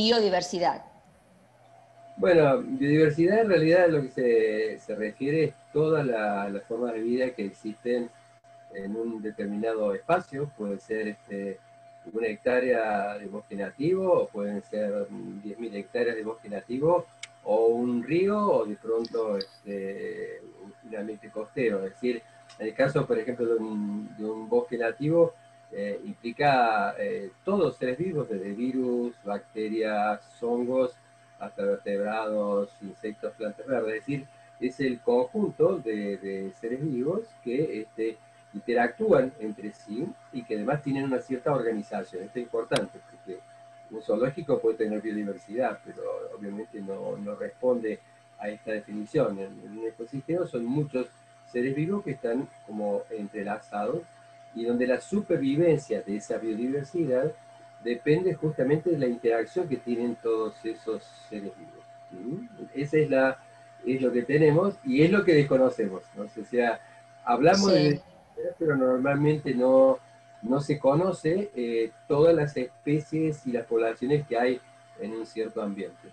biodiversidad? Bueno, biodiversidad en realidad lo que se refiere es todas las formas de vida que existen en un determinado espacio. Puede ser una hectárea de bosque nativo, o pueden ser 10.000 hectáreas de bosque nativo, o un río, o de pronto un ambiente costero. Es decir, en el caso, por ejemplo, de un bosque nativo, implica todos los seres vivos, desde virus, bacterias, hongos, hasta vertebrados, insectos, plantas verdes. Es decir, es el conjunto de seres vivos que interactúan entre sí y que además tienen una cierta organización. Esto es importante porque un zoológico puede tener biodiversidad, pero obviamente no responde a esta definición. En un ecosistema son muchos seres vivos que están como entrelazados y donde la supervivencia de esa biodiversidad depende justamente de la interacción que tienen todos esos seres vivos. Esa es lo que tenemos y es lo que desconocemos, ¿no? O sea, hablamos de, Sí. pero normalmente no se conoce todas las especies y las poblaciones que hay en un cierto ambiente.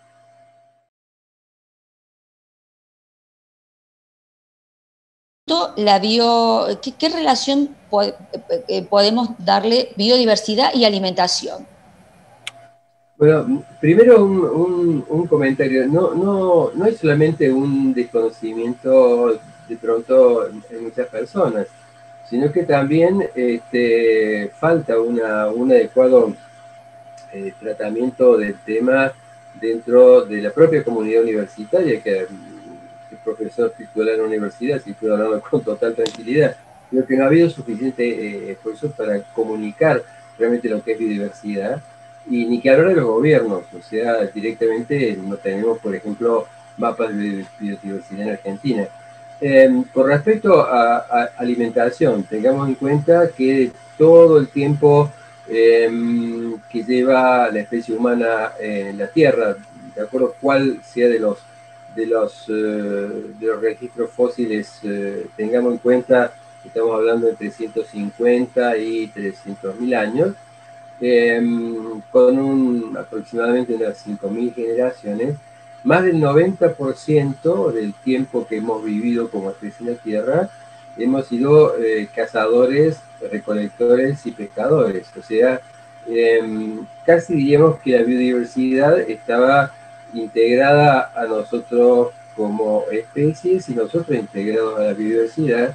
¿Qué relación podemos darle biodiversidad y alimentación? Bueno, primero un comentario. No es solamente un desconocimiento de pronto en muchas personas, sino que también falta un adecuado tratamiento del tema dentro de la propia comunidad universitaria, que el profesor titular en la universidad, si puedo hablarlo con total tranquilidad, creo que no ha habido suficiente esfuerzo para comunicar realmente lo que es biodiversidad, y ni que hablar de los gobiernos. O sea, directamente no tenemos, por ejemplo, mapas de biodiversidad en Argentina. Con respecto a alimentación, tengamos en cuenta que todo el tiempo que lleva la especie humana en la Tierra, de acuerdo cuál sea de los registros fósiles, tengamos en cuenta que estamos hablando de 350 y 300.000 años, con aproximadamente unas 5.000 generaciones. Más del 90% del tiempo que hemos vivido como especie en la Tierra, hemos sido cazadores, recolectores y pescadores. O sea, casi diríamos que la biodiversidad estaba integrada a nosotros como especies y nosotros integrados a la biodiversidad,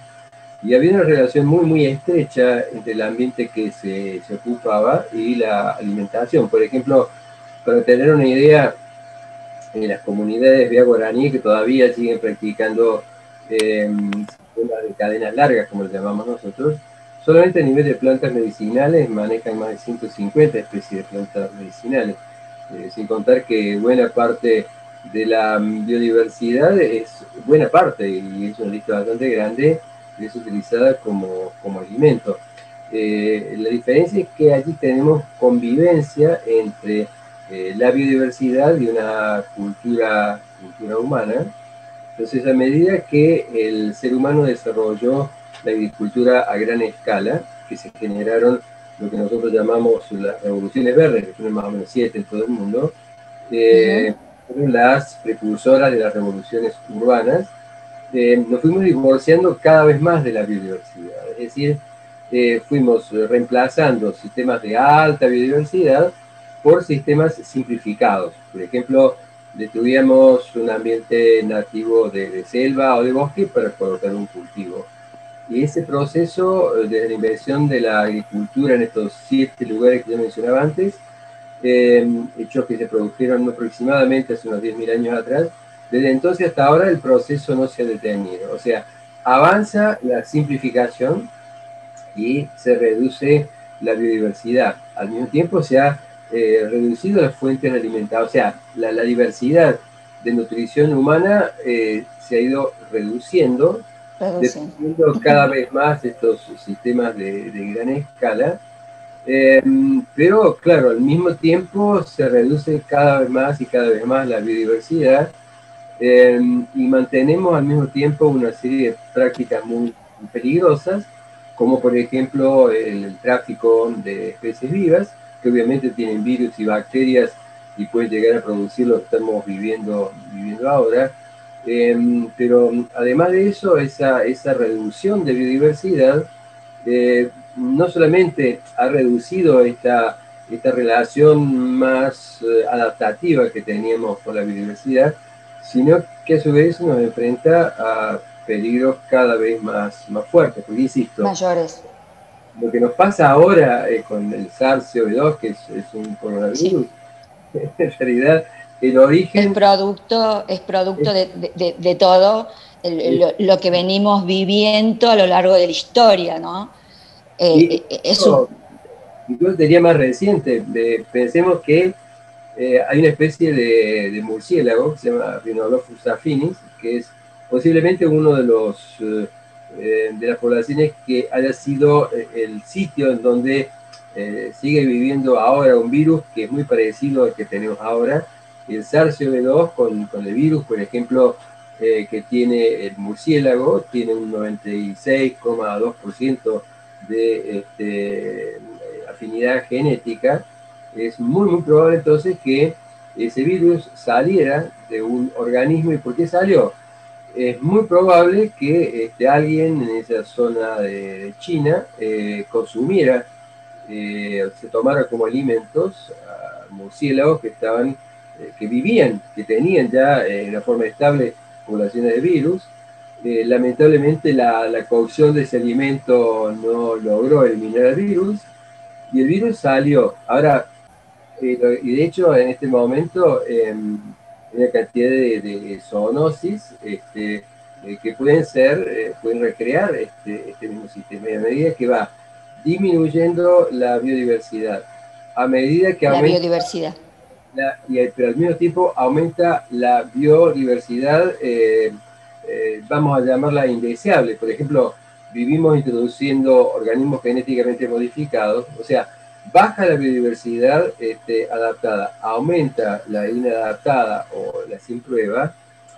y había una relación muy estrecha entre el ambiente que se ocupaba y la alimentación. Por ejemplo, para tener una idea, en las comunidades vía guaraní que todavía siguen practicando sistemas de cadenas largas, como lo llamamos nosotros, solamente a nivel de plantas medicinales manejan más de 150 especies de plantas medicinales, sin contar que buena parte de la biodiversidad buena parte, y es una lista bastante grande, es utilizada como alimento. La diferencia es que allí tenemos convivencia entre la biodiversidad y una cultura humana. Entonces, a medida que el ser humano desarrolló la agricultura a gran escala, que se generaron lo que nosotros llamamos las revoluciones verdes, que fueron más o menos 7 en todo el mundo, fueron las precursoras de las revoluciones urbanas. Nos fuimos divorciando cada vez más de la biodiversidad, es decir, fuimos reemplazando sistemas de alta biodiversidad por sistemas simplificados. Por ejemplo, detuvimos un ambiente nativo de selva o de bosque para colocar un cultivo. Y ese proceso, desde la invención de la agricultura en estos 7 lugares que yo mencionaba antes, hechos que se produjeron aproximadamente hace unos 10.000 años atrás, desde entonces hasta ahora el proceso no se ha detenido. O sea, avanza la simplificación y se reduce la biodiversidad. Al mismo tiempo se ha reducido las fuentes de alimentación, o sea, la diversidad de nutrición humana se ha ido reduciendo, Reducción. dependiendo cada vez más estos sistemas de gran escala. Pero claro, al mismo tiempo se reduce cada vez más y cada vez más la biodiversidad, y mantenemos al mismo tiempo una serie de prácticas muy peligrosas, como por ejemplo el tráfico de especies vivas, que obviamente tienen virus y bacterias y puede llegar a producir lo que estamos viviendo ahora. Pero además de eso, esa reducción de biodiversidad no solamente ha reducido esta relación más adaptativa que teníamos con la biodiversidad, sino que a su vez nos enfrenta a peligros cada vez más fuertes, porque insisto, mayores. Lo que nos pasa ahora con el SARS-CoV-2, que es un coronavirus, sí. En realidad el origen... Es producto de todo lo que venimos viviendo a lo largo de la historia, ¿no? Incluso diría más reciente, pensemos que hay una especie de murciélago que se llama Rhinolophus affinis, que es posiblemente uno de las poblaciones que haya sido el sitio en donde sigue viviendo ahora un virus que es muy parecido al que tenemos ahora. El SARS-CoV-2 con el virus, por ejemplo, que tiene el murciélago, tiene un 96,2% de afinidad genética. Es muy probable entonces que ese virus saliera de un organismo. ¿Y por qué salió? Es muy probable que alguien en esa zona de China consumiera, se tomara como alimentos a murciélagos que vivían, que tenían ya en una forma estable poblaciones de virus. Lamentablemente la cocción de ese alimento no logró eliminar el virus y el virus salió. Ahora, y de hecho en este momento hay una cantidad de zoonosis que pueden recrear este mismo sistema, y a medida que va disminuyendo la biodiversidad, a medida que la aumenta biodiversidad. Pero al mismo tiempo aumenta la biodiversidad, vamos a llamarla indeseable. Por ejemplo, vivimos introduciendo organismos genéticamente modificados, o sea, baja la biodiversidad adaptada, aumenta la inadaptada o la sin prueba,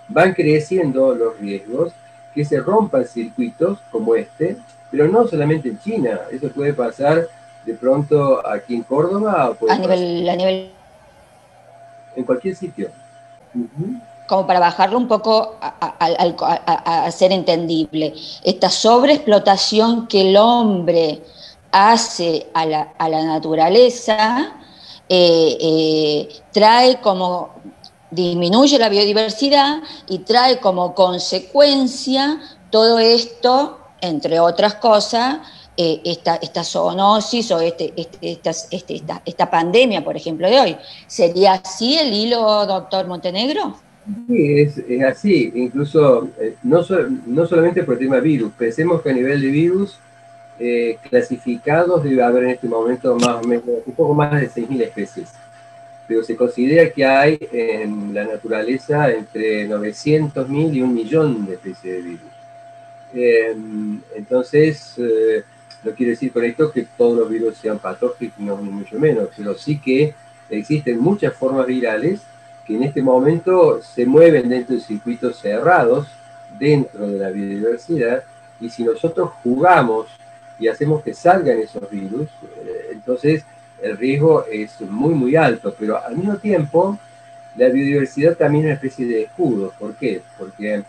van creciendo los riesgos que se rompan circuitos como pero no solamente en China, eso puede pasar de pronto aquí en Córdoba, o puede a nivel en cualquier sitio. Como para bajarlo un poco a ser entendible. Esta sobreexplotación que el hombre hace a la naturaleza trae como, disminuye la biodiversidad y trae como consecuencia todo esto, entre otras cosas, esta zoonosis o esta pandemia, por ejemplo, de hoy. ¿Sería así el hilo, doctor Montenegro? Sí, es así, incluso no solamente por el tema virus, pensemos que a nivel de virus clasificados debe haber en este momento más o menos un poco más de 6.000 especies, pero se considera que hay en la naturaleza entre 900.000 y 1.000.000 de especies de virus. Entonces, no quiere decir con esto que todos los virus sean patógenos, ni mucho menos, pero sí que existen muchas formas virales que en este momento se mueven dentro de circuitos cerrados, dentro de la biodiversidad, y si nosotros jugamos y hacemos que salgan esos virus, entonces el riesgo es muy alto, pero al mismo tiempo la biodiversidad también es una especie de escudo. ¿Por qué? Porque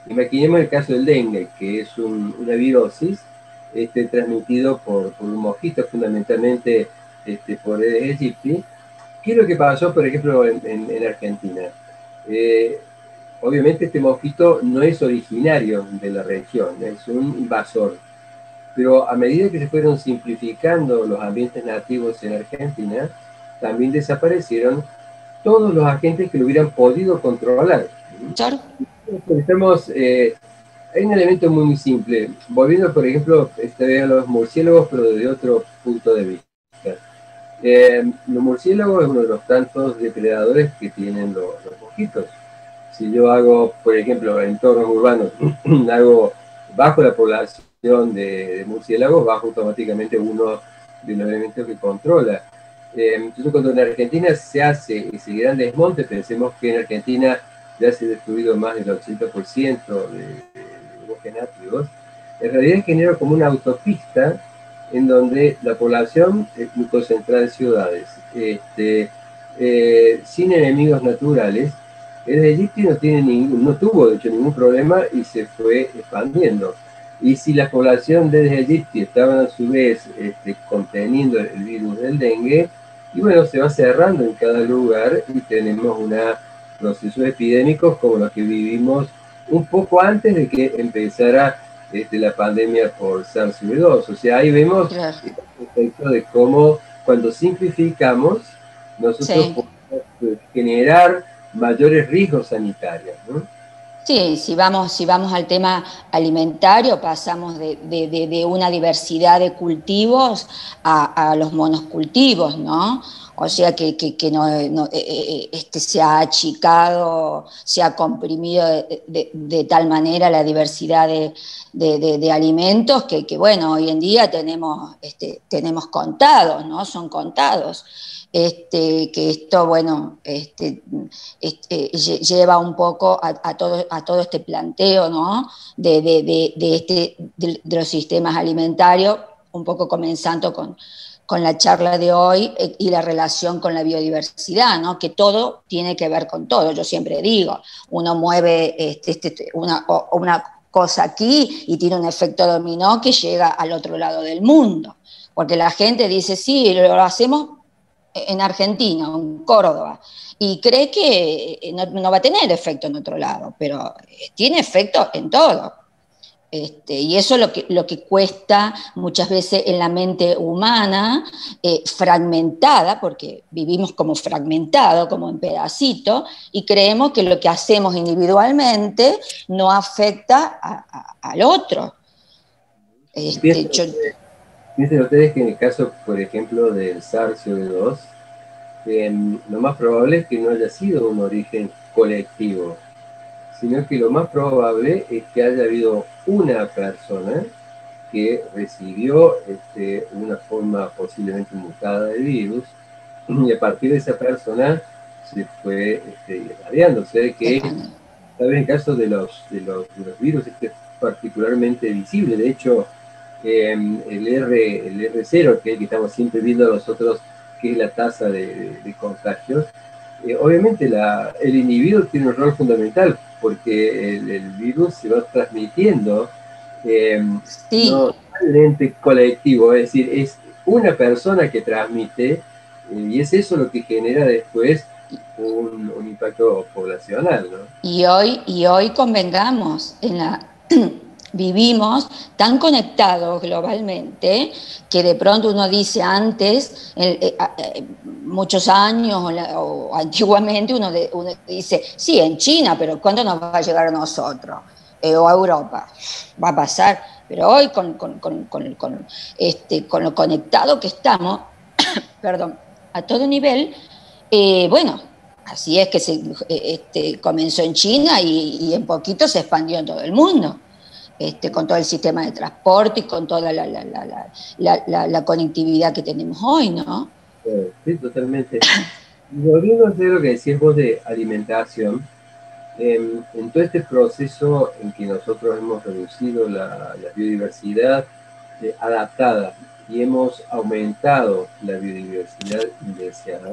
imaginemos el caso del dengue, que es una virosis transmitido por un mosquito, fundamentalmente por Aedes aegypti. ¿Qué es lo que pasó, por ejemplo, en Argentina? Obviamente este mosquito no es originario de la región, es un invasor. Pero a medida que se fueron simplificando los ambientes nativos en Argentina, también desaparecieron todos los agentes que lo hubieran podido controlar. Hay un elemento muy simple. Volviendo, por ejemplo, a los murciélagos, pero desde otro punto de vista. Los murciélagos es uno de los tantos depredadores que tienen los mosquitos. Si yo hago, por ejemplo, en entornos urbanos, hago bajo la población de murciélagos, bajo automáticamente uno de los elementos que controla. Entonces, cuando en Argentina se hace ese gran desmonte, pensemos que en Argentina ya se ha destruido más del 80% de bosques nativos, en realidad genera como una autopista en donde la población es muy concentrada en ciudades. sin enemigos naturales, el egipcio no tuvo de hecho ningún problema y se fue expandiendo. Y si la población de egipcio estaba a su vez conteniendo el virus del dengue, y bueno, se va cerrando en cada lugar y tenemos procesos epidémicos como los que vivimos un poco antes de que empezara la pandemia por SARS-CoV-2. O sea, ahí vemos claro. el efecto de cómo cuando simplificamos, nosotros Sí. podemos generar mayores riesgos sanitarios, ¿no? Sí, si vamos al tema alimentario, pasamos de una diversidad de cultivos a los monocultivos, ¿no? O sea que se ha achicado, se ha comprimido de tal manera la diversidad de alimentos que, bueno, hoy en día tenemos contados, ¿no? Son contados. Que esto, bueno, lleva un poco a todo este planteo, ¿no? De los sistemas alimentarios, un poco comenzando con la charla de hoy y la relación con la biodiversidad, ¿no? Que todo tiene que ver con todo. Yo siempre digo, uno mueve una cosa aquí y tiene un efecto dominó que llega al otro lado del mundo. Porque la gente dice, sí, lo hacemos en Argentina, en Córdoba, y cree que no va a tener efecto en otro lado, pero tiene efecto en todo. Y eso es lo que cuesta muchas veces en la mente humana, fragmentada, porque vivimos como fragmentado, como en pedacito, y creemos que lo que hacemos individualmente no afecta al otro. Piensen Yo, piensen ustedes que en el caso, por ejemplo, del SARS-CoV-2, lo más probable es que no haya sido un origen colectivo, sino que lo más probable es que haya habido una persona que recibió una forma posiblemente mutada del virus, y a partir de esa persona se fue irradiando. O sea que, tal vez en el caso de los virus, es particularmente visible. De hecho, el R0, que estamos siempre viendo nosotros, que es la tasa de contagios, obviamente el individuo tiene un rol fundamental, porque el virus se va transmitiendo, sí. no el ente colectivo, es decir, es una persona que transmite, y es eso lo que genera después un impacto poblacional, ¿no? Y hoy convengamos, vivimos tan conectados globalmente que de pronto uno dice antes, muchos años o antiguamente, uno dice, sí, en China, pero ¿cuándo nos va a llegar a nosotros? O a Europa. Va a pasar. Pero hoy con lo conectado que estamos, perdón, a todo nivel, bueno, así es que comenzó en China y en poquito se expandió en todo el mundo, con todo el sistema de transporte y con toda la conectividad que tenemos hoy, ¿no? Sí, totalmente. Y volviendo a hacer lo que decías vos de alimentación, en todo este proceso en que nosotros hemos reducido la biodiversidad adaptada y hemos aumentado la biodiversidad indeseada,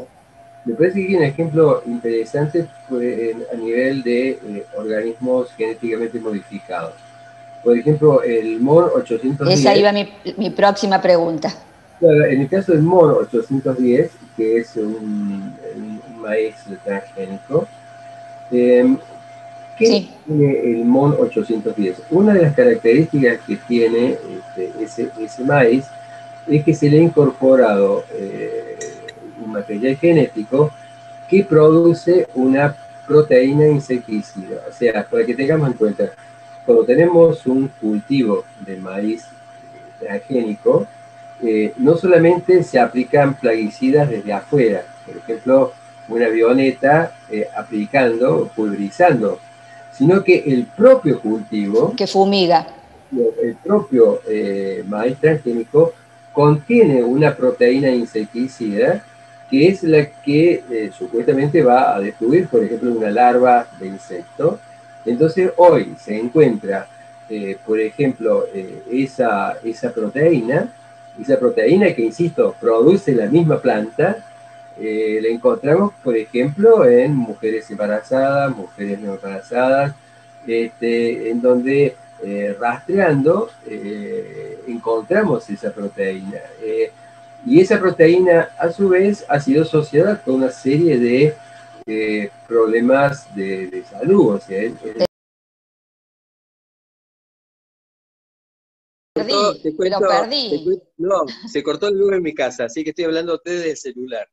me parece que un ejemplo interesante fue a nivel de organismos genéticamente modificados. Por ejemplo, el MON Esa 810. iba mi próxima pregunta. Claro, en el caso del MON 810, que es un maíz transgénico, ¿qué Sí, tiene el MON 810? Una de las características que tiene ese maíz es que se le ha incorporado un material genético que produce una proteína insecticida. O sea, para que tengamos en cuenta, cuando tenemos un cultivo de maíz transgénico, no solamente se aplican plaguicidas desde afuera, por ejemplo, una avioneta aplicando, pulverizando, sino que el propio cultivo, que fumiga. el propio maíz transgénico, contiene una proteína insecticida que es la que supuestamente va a destruir, por ejemplo, una larva de insecto. Entonces hoy se encuentra, por ejemplo, esa proteína que, insisto, produce la misma planta, La encontramos, por ejemplo, en mujeres embarazadas, mujeres no embarazadas, en donde rastreando encontramos esa proteína. Y esa proteína, a su vez, ha sido asociada con una serie de problemas de salud. O sea, Te Lo cuento, perdí. no, se cortó la luz en mi casa, así que estoy hablando a ustedes del celular.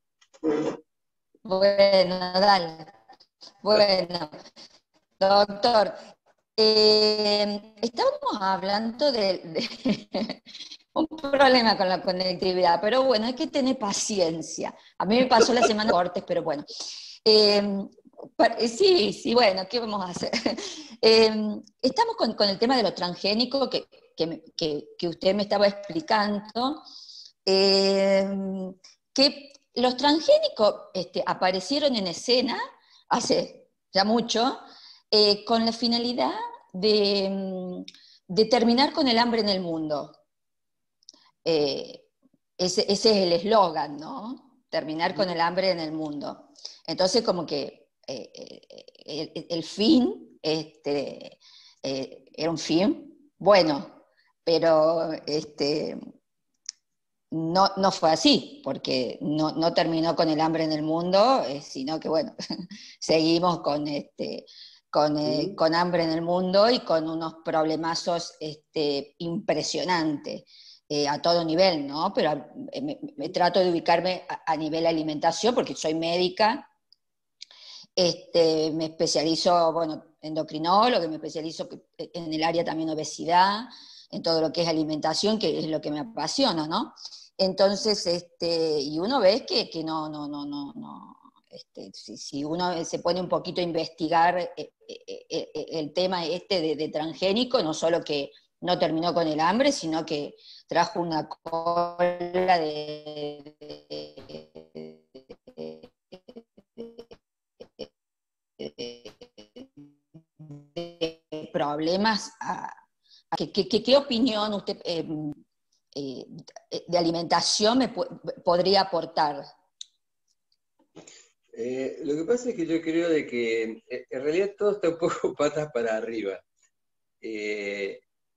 Bueno, dale. Bueno, doctor, estábamos hablando de un problema con la conectividad, pero bueno, hay que tener paciencia. A mí me pasó la semana de cortes, pero bueno. Eh, sí, sí, bueno, ¿qué vamos a hacer? Estamos con el tema de lo transgénico que usted me estaba explicando, que los transgénicos aparecieron en escena hace ya mucho, con la finalidad de terminar con el hambre en el mundo. Eh, ese es el eslogan, ¿no? Terminar con el hambre en el mundo. Entonces, como que el fin era un fin bueno, pero no fue así, porque no terminó con el hambre en el mundo, sino que, bueno, seguimos con hambre en el mundo y con unos problemazos impresionantes. A todo nivel, ¿no? Pero me trato de ubicarme a nivel alimentación, porque soy médica, me especializo, bueno, endocrinólogo, me especializo en el área también obesidad, en todo lo que es alimentación, que es lo que me apasiona, ¿no? Entonces, y uno ve que no. Si uno se pone un poquito a investigar el tema de transgénico, no solo que no terminó con el hambre, sino que trajo una cola de problemas. ¿Qué opinión usted de alimentación me podría aportar? Lo que pasa es que yo creo de que en realidad todo está un poco patas para arriba.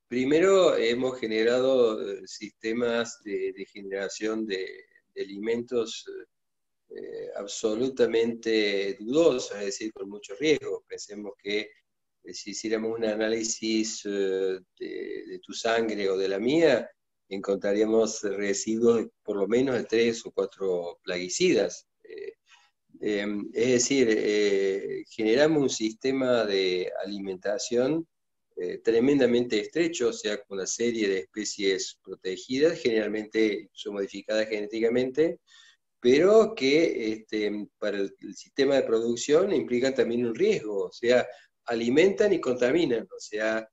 Primero hemos generado sistemas de generación de alimentos absolutamente dudosos, es decir, con mucho riesgo. Pensemos que si hiciéramos un análisis de tu sangre o de la mía, encontraríamos residuos de por lo menos de 3 o 4 plaguicidas. Es decir, generamos un sistema de alimentación tremendamente estrecho, o sea, con una serie de especies protegidas, generalmente son modificadas genéticamente, pero que para el sistema de producción implican también un riesgo, o sea, alimentan y contaminan, o sea, al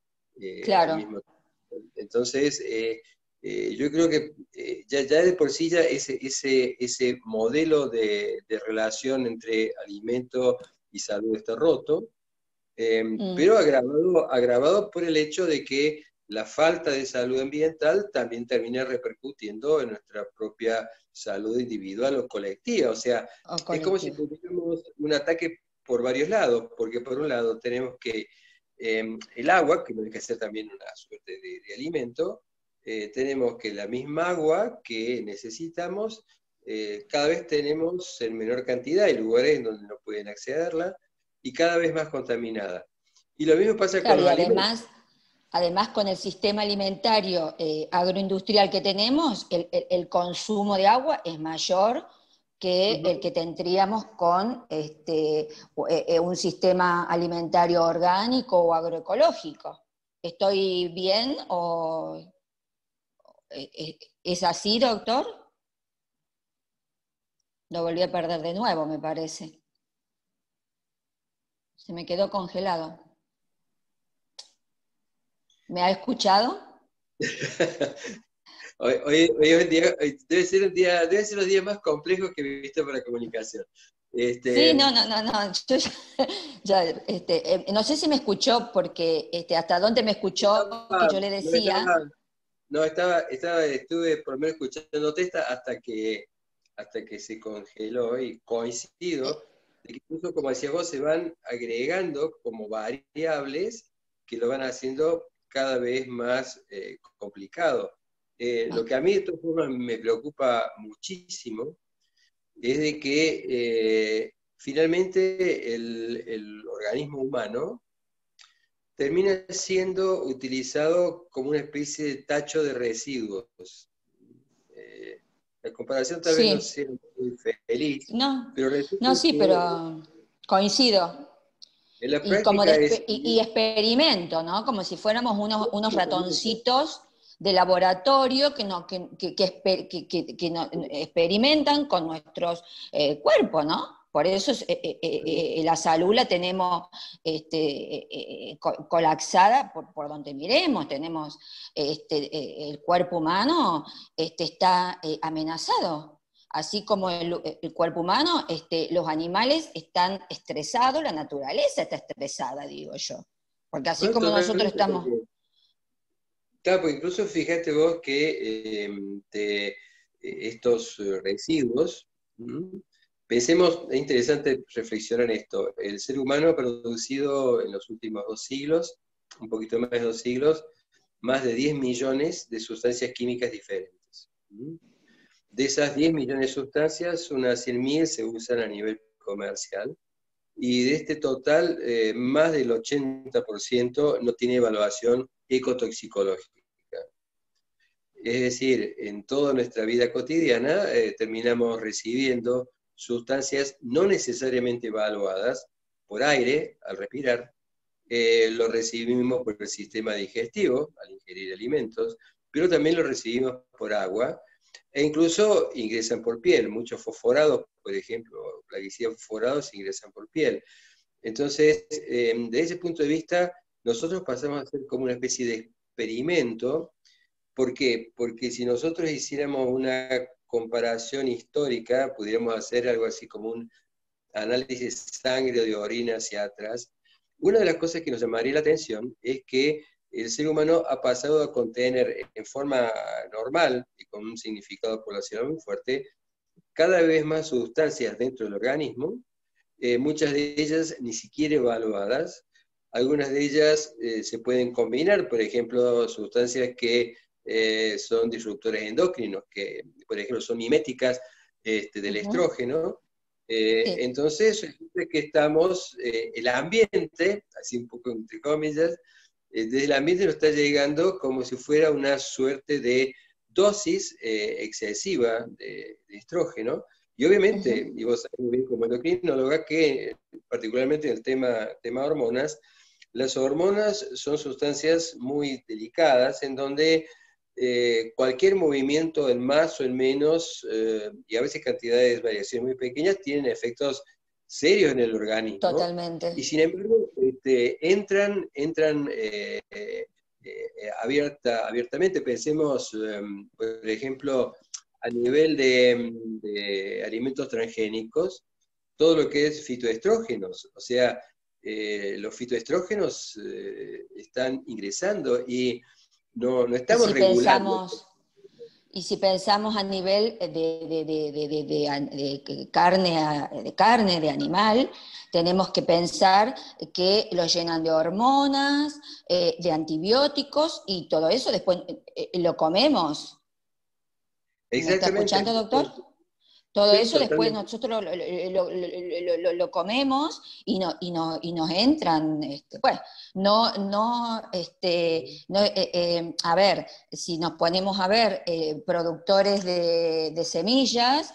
Claro. mismo tiempo. Entonces, yo creo que ya de por sí ya ese modelo de relación entre alimento y salud está roto, pero agravado por el hecho de que la falta de salud ambiental también termina repercutiendo en nuestra propia salud individual o colectiva. O sea, O es como si colectivo. tuviéramos un ataque por varios lados, porque por un lado tenemos que el agua, que no hay que ser también una suerte de alimento, tenemos que la misma agua que necesitamos, cada vez tenemos en menor cantidad, hay lugares en donde no pueden accederla, y cada vez más contaminada. Y lo mismo pasa con Claro, los y alimentos. además con el sistema alimentario agroindustrial que tenemos, el consumo de agua es mayor que el que tendríamos con un sistema alimentario orgánico o agroecológico. ¿Estoy bien o es así, doctor? Lo volví a perder de nuevo, me parece. Se me quedó congelado. ¿Me ha escuchado? Hoy en día, debe ser los días más complejos que he visto para comunicación. Sí, Este, no. Yo no sé si me escuchó, porque hasta dónde me escuchó que estaba, yo le no decía. estaba, estuve por lo menos escuchándote hasta hasta que se congeló, y coincido, de que incluso, como decías vos, se van agregando como variables que lo van haciendo cada vez más complicado. Lo que a mí de todas formas me preocupa muchísimo es de que finalmente el organismo humano termina siendo utilizado como una especie de tacho de residuos. La comparación tal vez no Sí, sea muy feliz, no, pero resulta no, sí, que pero coincido. en la Y como práctica es... y experimento, ¿no? Como si fuéramos unos ratoncitos de laboratorio que, no, que experimentan con nuestros cuerpos, ¿no? Por eso la salud la tenemos colapsada por donde miremos. Tenemos el cuerpo humano está amenazado. Así como el cuerpo humano, los animales están estresados, la naturaleza está estresada, digo yo. Porque así No, como nosotros totalmente. estamos... Claro, porque incluso fíjate vos que estos residuos, ¿m? Pensemos, es interesante reflexionar en esto. El ser humano ha producido en los últimos 2 siglos, un poquito más de 2 siglos, más de 10 millones de sustancias químicas diferentes. ¿M? De esas 10 millones de sustancias, unas 100.000 se usan a nivel comercial, y de este total, más del 80% no tiene evaluación ecotoxicológica. Es decir, en toda nuestra vida cotidiana terminamos recibiendo sustancias no necesariamente evaluadas por aire, al respirar, lo recibimos por el sistema digestivo, al ingerir alimentos, pero también lo recibimos por agua, e incluso ingresan por piel. Muchos fosforados, por ejemplo, plaguicidas fosforados ingresan por piel. Entonces, desde ese punto de vista, nosotros pasamos a ser como una especie de experimento. ¿Por qué? Porque si nosotros hiciéramos una comparación histórica, pudiéramos hacer algo así como un análisis de sangre o de orina hacia atrás, una de las cosas que nos llamaría la atención es que el ser humano ha pasado a contener en forma normal y con un significado poblacional muy fuerte cada vez más sustancias dentro del organismo, muchas de ellas ni siquiera evaluadas, algunas de ellas se pueden combinar, por ejemplo, sustancias que son disruptores endocrinos, que por ejemplo son miméticas del Ujú, estrógeno. sí, Entonces, resulta que estamos, el ambiente, así un poco entre comillas, desde el ambiente nos está llegando como si fuera una suerte de dosis excesiva de estrógeno. Y obviamente, ujú. y vos sabés muy bien como endocrinóloga, que particularmente en el tema hormonas, las hormonas son sustancias muy delicadas en donde cualquier movimiento en más o en menos, y a veces cantidades de variaciones muy pequeñas, tienen efectos serios en el organismo. Totalmente. Y sin embargo, entran abiertamente. Pensemos, por ejemplo, a nivel de alimentos transgénicos, todo lo que es fitoestrógenos. O sea, los fitoestrógenos están ingresando y no Y estamos si regulando. pensamos, y si pensamos a nivel de carne, de animal, tenemos que pensar que lo llenan de hormonas, de antibióticos y todo eso después lo comemos. ¿Me está Exactamente. escuchando, doctor? Todo Sí, eso después totalmente. nosotros lo comemos y nos entran, bueno, a ver, si nos ponemos a ver, productores de semillas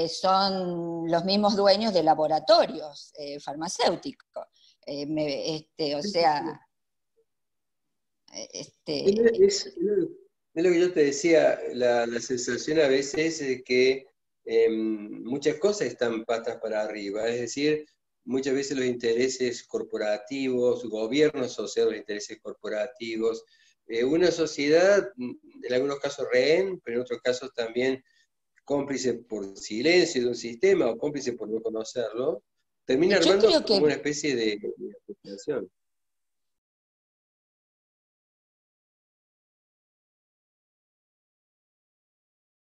son los mismos dueños de laboratorios farmacéuticos. O sea, Es lo que yo te decía, la sensación a veces es que muchas cosas están patas para arriba, es decir, muchas veces los intereses corporativos, gobiernos asociados a los intereses corporativos, una sociedad, en algunos casos rehén, pero en otros casos también cómplice por silencio de un sistema o cómplice por no conocerlo, termina yo armando creo como una que especie de asociación.